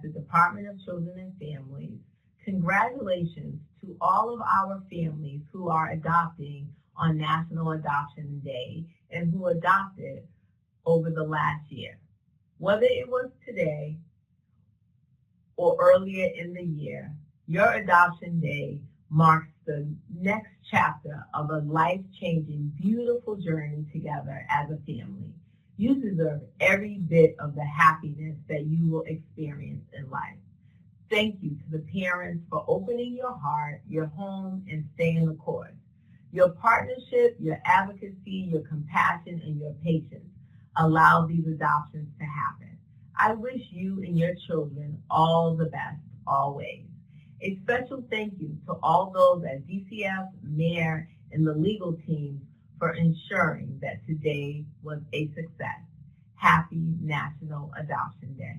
at the Department of Children and Families, congratulations to all of our families who are adopting on National Adoption Day and who adopted over the last year. Whether it was today or earlier in the year, your adoption day marks the next chapter of a life-changing, beautiful journey together as a family. You deserve every bit of the happiness that you will experience in life. Thank you to the parents for opening your heart, your home, and staying the course. Your partnership, your advocacy, your compassion, and your patience allow these adoptions to happen. I wish you and your children all the best, always. A special thank you to all those at DCF, Mayor, and the legal teams for ensuring that today was a success. Happy National Adoption Day.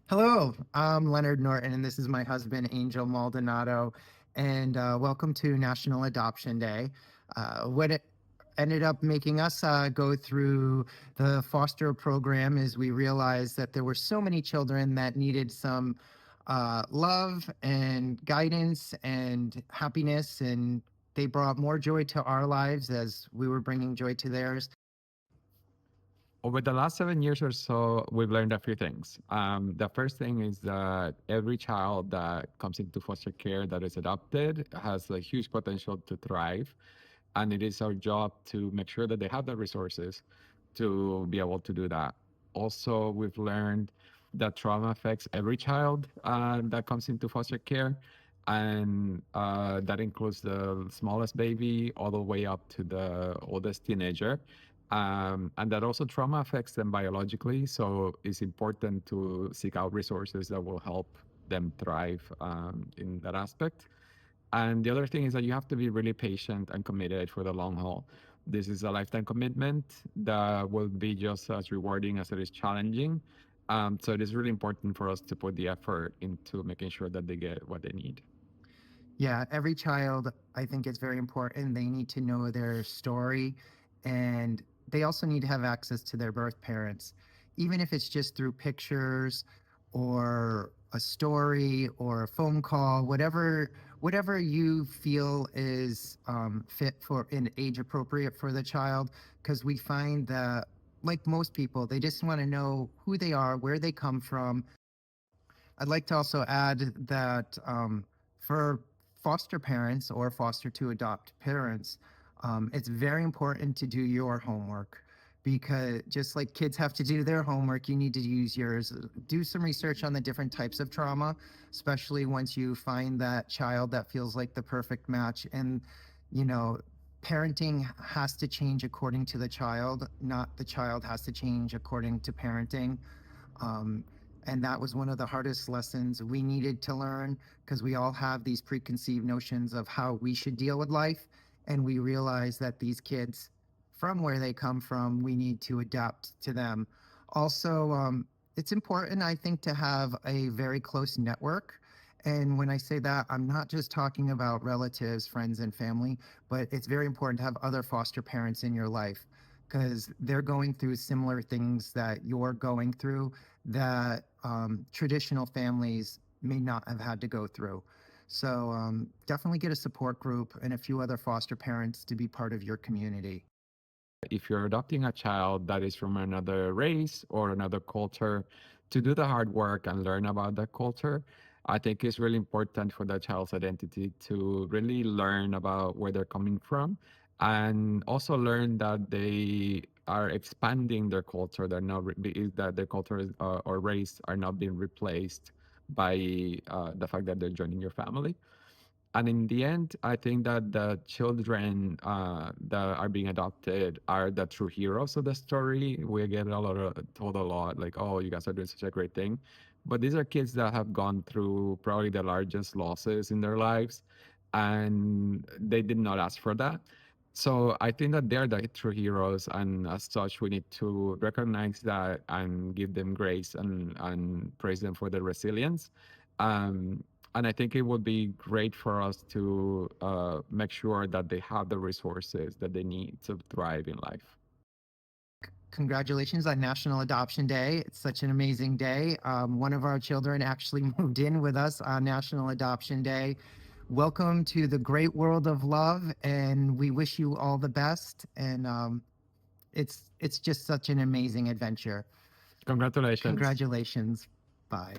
Hello, I'm Leonard Norton, and this is my husband, Angel Maldonado, and welcome to National Adoption Day. What it ended up making us go through the foster program is we realized that there were so many children that needed some love and guidance and happiness, and they brought more joy to our lives as we were bringing joy to theirs. Over the last 7 years or so, we've learned a few things. The first thing is that every child that comes into foster care that is adopted has a huge potential to thrive. And it is our job to make sure that they have the resources to be able to do that. Also, we've learned that trauma affects every child that comes into foster care. And that includes the smallest baby all the way up to the oldest teenager. And that also trauma affects them biologically. So it's important to seek out resources that will help them thrive in that aspect. And the other thing is that you have to be really patient and committed for the long haul. This is a lifetime commitment that will be just as rewarding as it is challenging. So it is really important for us to put the effort into making sure that they get what they need. Yeah, every child, I think it's very important. They need to know their story, and they also need to have access to their birth parents, even if it's just through pictures or a story or a phone call, whatever you feel is fit for and age appropriate for the child, because we find that, like most people, they just want to know who they are, where they come from. I'd like to also add that for foster parents or foster to adopt parents, it's very important to do your homework, because just like kids have to do their homework, you need to use yours. Do some research on the different types of trauma, especially once you find that child that feels like the perfect match. And, you know, parenting has to change according to the child, not the child has to change according to parenting. And that was one of the hardest lessons we needed to learn, because we all have these preconceived notions of how we should deal with life. And we realize that these kids, from where they come from, we need to adapt to them. Also, it's important, I think, to have a very close network. And when I say that, I'm not just talking about relatives, friends, and family, but it's very important to have other foster parents in your life, because they're going through similar things that you're going through that traditional families may not have had to go through. So definitely get a support group and a few other foster parents to be part of your community. If you're adopting a child that is from another race or another culture, to do the hard work and learn about that culture, I think it's really important for the child's identity to really learn about where they're coming from and also learn that they are expanding their culture. They're not, that their culture or race are not being replaced by the fact that they're joining your family. And in the end, I think that the children that are being adopted are the true heroes of the story. We get told a lot, like, "Oh, you guys are doing such a great thing," but these are kids that have gone through probably the largest losses in their lives, and they did not ask for that. So I think that they're the true heroes, and as such, we need to recognize that and give them grace and praise them for their resilience. Um, and I think it would be great for us to make sure that they have the resources that they need to thrive in life. Congratulations on National Adoption Day. It's such an amazing day. One of our children actually moved in with us on National Adoption Day. Welcome to the great world of love, and we wish you all the best. And it's just such an amazing adventure. Congratulations. Congratulations. Bye.